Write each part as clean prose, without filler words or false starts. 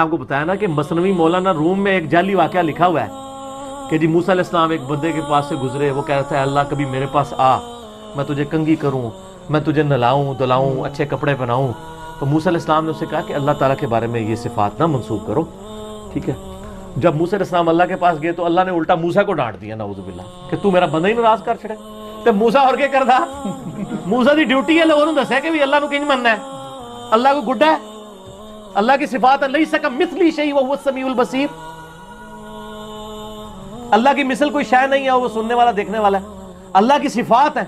آپ کو بتایا نا کہ مثنوی مولانا روم میں ایک جعلی واقعہ لکھا ہوا ہے کہ جی موسیٰ علیہ السلام ایک بندے کے پاس سے گزرے، وہ کہتا ہے اللہ کبھی میرے پاس آ، میں تجھے کنگھی کروں، میں تجھے نہلاؤں دلاؤں، اچھے کپڑے پہناؤں. تو موسیٰ علیہ السلام نے اسے کہا کہ اللہ تعالیٰ کے بارے میں یہ صفات نہ منسوب کرو. ٹھیک ہے. جب موسیٰ علیہ السلام اللہ کے پاس گئے تو اللہ نے الٹا موسیٰ کو ڈانٹ دیا نعوذ باللہ کہ تو میرا بندہ ہی ناراض کر چھڑے. تو موسیٰ اور کیا کردا؟ موسیٰ دی ڈیوٹی ہے لوگوں نے دسیا کہ بھی اللہ نو کنج مننا ہے، اللہ کو گڈا ہے، اللہ کی صفات ہے لیس کمثلہ شیء وہو السمیع البصیر. اللہ کی مثل کوئی شے نہیں ہے، وہ سننے والا دیکھنے والا ہے. اللہ کی صفات ہے.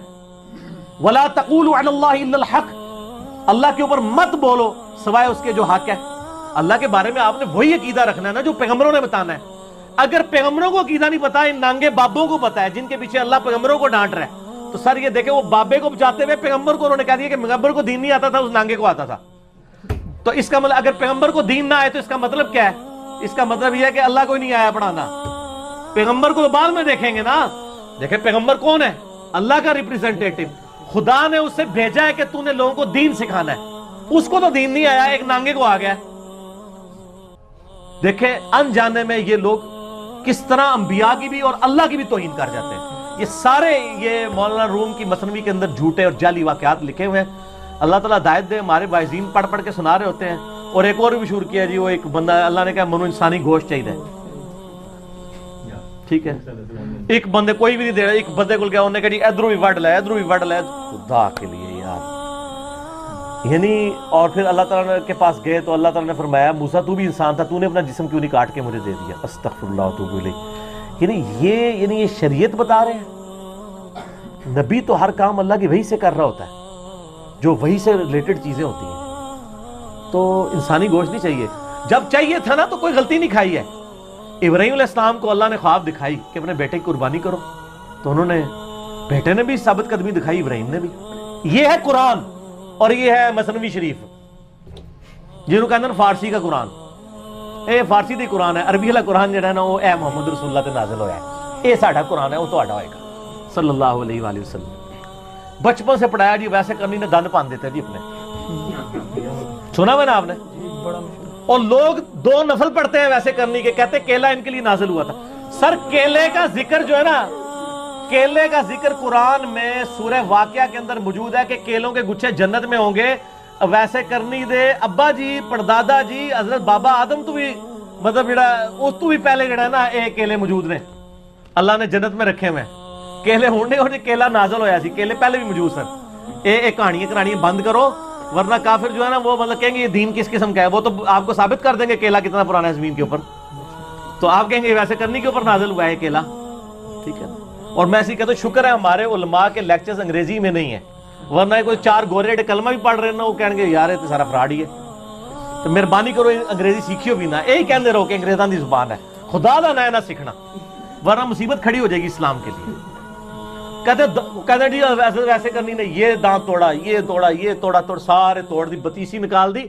ولا تقولوا علی اللہ الا الحق، اللہ کے اوپر مت بولو سوائے اس کے جو حق ہے. اللہ کے بارے میں آپ نے وہی عقیدہ رکھنا ہے نا جو پیغمبروں نے بتانا ہے. اگر پیغمبروں کو عقیدہ نہیں پتا، ان نانگے بابوں کو پتا ہے جن کے پیچھے اللہ پیغمبروں کو ڈانٹ رہا ہے، تو سر یہ دیکھیں وہ بابے کو بچاتے ہوئے پیغمبر کو انہوں نے کہہ دیا کہ پیغمبر کو دین نہیں آتا تھا، اس نانگے کو آتا تھا. تو اس کا مطلب اگر پیغمبر کو دین نہ آئے تو اس کا مطلب کیا ہے؟ اس کا مطلب یہ ہے کہ اللہ کو ہی نہیں آیا پڑھانا. پیغمبر کو تو بعد میں دیکھیں گے نا. دیکھیں پیغمبر کون ہے؟ اللہ کا ریپریزنٹیٹو. خدا نے اسے بھیجا ہے کہ تو نے لوگوں کو دین سکھانا ہے. اس کو تو دین نہیں آیا، ایک نانگے کو آ گیا. دیکھیں انجانے میں یہ لوگ کس طرح انبیاء کی بھی اور اللہ کی بھی توہین کر جاتے ہیں. یہ سارے یہ مولانا روم کی مثنوی کے اندر جھوٹے اور جعلی واقعات لکھے ہوئے ہیں. اللہ تعالیٰ ہدایت دے. ہمارے واعظین پڑھ پڑھ کے سنا رہے ہوتے ہیں. اور ایک اور بھی شروع کیا جی، وہ ایک بندہ اللہ نے کہا منو انسانی گوشت چاہیے. ٹھیک ہے، ایک بندے کوئی بھی نہیں دے رہا، ایک بندے کو کیا انہوں نے کہا جی ادھروں بھی وڈ لے، ادھروں بھی وڈ لے. خدا کے لیے یار. یعنی اور پھر اللہ تعالیٰ کے پاس گئے تو اللہ تعالیٰ نے فرمایا موسیٰ تو بھی انسان تھا، تو نے اپنا جسم کیوں نہیں کاٹ کے مجھے دے دیا؟ استغفر اللہ واتوب الیہ. یعنی یہ شریعت بتا رہے ہیں. نبی تو ہر کام اللہ کی وحی سے کر رہا ہوتا ہے، جو وحی سے ریلیٹڈ چیزیں ہوتی ہیں. تو انسانی گوشت نہیں چاہیے. جب چاہیے تھا نا تو کوئی غلطی نہیں کھائی ہے. ابراہیم علیہ السلام کو اللہ نے خواب دکھائی کہ اپنے بیٹے کی قربانی کرو، تو انہوں نے، بیٹے نے بھی ثابت قدمی دکھائی، ابراہیم نے بھی. یہ ہے قرآن اور یہ ہے مثنوی شریف، جنہوں کہتے ہیں فارسی کا قرآن. اے فارسی دی قرآن ہے، عربی والا قرآن جڑا ہے نا وہ اے محمد رسول اللہ تے نازل ہویا ہے. اے ساڈا قرآن ہے، وہ تہاڈا ہوئے گا صلی اللہ علیہ وآلہ وسلم. بچپن سے پڑھایا جی ویسے کرنی نے دند پان دیتے جی اپنے. سنا میں نا آپ نے؟ اور لوگ دو نفل پڑھتے ہیں ویسے کرنی کے، کہتے ہیں کیلا ان کے لیے نازل ہوا تھا. سر کیلے کا ذکر جو ہے نا، کیلے کا ذکر قرآن میں سورہ واقعہ کے اندر موجود ہے کہ کیلوں کے گچھے جنت میں ہوں گے. ویسے کرنی دے ابا جی پردادا جی حضرت بابا آدم تو بھی مطلب جڑا اس تو بھی پہلے جڑا ہے نا اے کیلے موجود نے، اللہ نے جنت میں رکھے ہوئے. کیلے ہونے اور کیلا نازل ہویا سی، کیلے پہلے بھی موجود سن. اے کہانیاں بند کرو، ورنہ کافر جو ہے نا وہ مطلب کہیں گے یہ دین کس قسم کا ہے. وہ تو آپ کو ثابت کر دیں گے کیلا کتنا پرانا ہے زمین کے اوپر. تو آپ کہیں گے ویسے کرنی کے اوپر نازل ہوا ہے کیلا. ٹھیک ہے. اور میں ایسی کہتا ہوں شکر ہے ہمارے علماء کے لیکچرز انگریزی میں نہیں ہیں، ورنہ کوئی چار گورے کلمہ بھی پڑھ رہے ہیں نا وہ کہیں گے یار یہ تو سارا فراڈ ہی ہے. تو مہربانی کرو انگریزی سیکھیو بھی نہ، یہی کہندے رہو کہ انگریزاں دی زبان ہے. خدا دا نہ سیکھنا ورنہ مصیبت کھڑی ہو جائے گی اسلام کے لیے. کہتے جی ویسے کرنی نے یہ دانت توڑا، یہ توڑا، یہ توڑا، سارے توڑ دی، بتیسی نکال دی.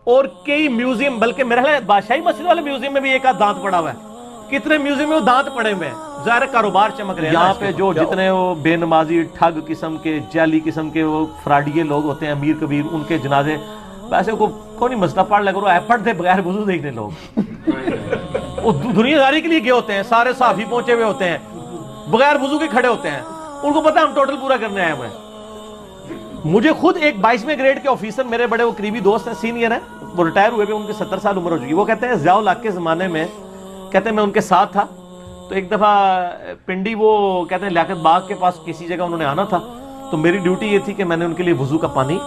اور کئی میوزیم، بلکہ میرے خیال بادشاہی مسجد والے میوزیم میں بھی ایک آدھ دانت پڑا ہوا ہے. کتنے میوزیم میں وہ دانت پڑے ہوئے ہیں. ظاہر کاروبار چمک رہے ہیں. یہاں پہ جو جتنے وہ بے نمازی ٹھگ قسم کے جعلی قسم کے وہ فراڈیے لوگ ہوتے ہیں، امیر کبیر، ان کے جنازے ویسے کوئی نہیں مسئلہ پڑھ لے کرو، پڑھ دے بغیر وضو دیکھنے لوگ. وہ دنیا داری کے لیے گئے ہوتے ہیں، سارے صحافی پہنچے ہوئے ہوتے ہیں، بغیر وضو کے کھڑے ہوتے ہیں. ان کو پتا ہم ٹوٹل پورا کرنے آئے ہوئے ہیں. مجھے خود ایک 22ویں گریڈ کے آفیسر، میرے بڑے وہ قریبی دوست ہیں، سینئر ہیں، وہ ریٹائر ہوئے بھی، ان کے 70 سال عمر ہو چکی. وہ کہتے ہیں ضیاء الحق کے زمانے میں، کہتے ہیں میں ان کے ساتھ تھا. تو ایک دفعہ پنڈی وہ کہتے ہیں لیاقت باغ کے پاس کسی جگہ انہوں نے آنا تھا. تو میری ڈیوٹی یہ تھی کہ میں نے ان کے لیے وضو کا پانی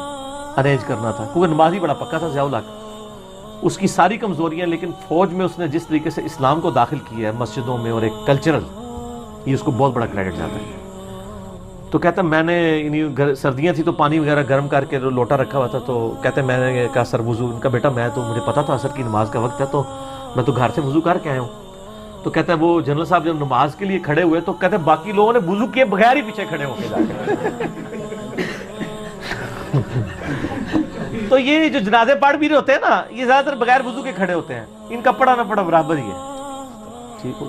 ارینج کرنا تھا، کیونکہ نمازی بڑا پکا تھا ضیاء الحق. اس کی ساری کمزوریاں، لیکن فوج میں اس نے جس طریقے سے اسلام کو داخل کیا ہے مسجدوں میں اور ایک کلچرل، یہ اس کو بہت بڑا کریڈٹ جاتا ہے. تو کہتا میں نے سردیاں تھی تو پانی وغیرہ گرم کر کے لوٹا رکھا ہوا تھا. تو کہتے میں نے کہا سر وضو. ان کا بیٹا میں تو مجھے پتا تھا عصر کی نماز کا وقت ہے تو میں تو گھر سے وضو کر کے آیا ہوں. تو کہتا ہے وہ جنرل صاحب جب نماز کے لیے کھڑے ہوئے تو کہتے ہیں باقی لوگوں نے وضو کیے بغیر ہی پیچھے کھڑے ہو کے جا کے. تو یہ جو جنازے پڑھ بھی رہے ہوتے ہیں نا، یہ زیادہ تر بغیر وضو کے کھڑے ہوتے ہیں. ان کا پڑھا نہ پڑھا برابر ہی ہے. ٹھیک ہو.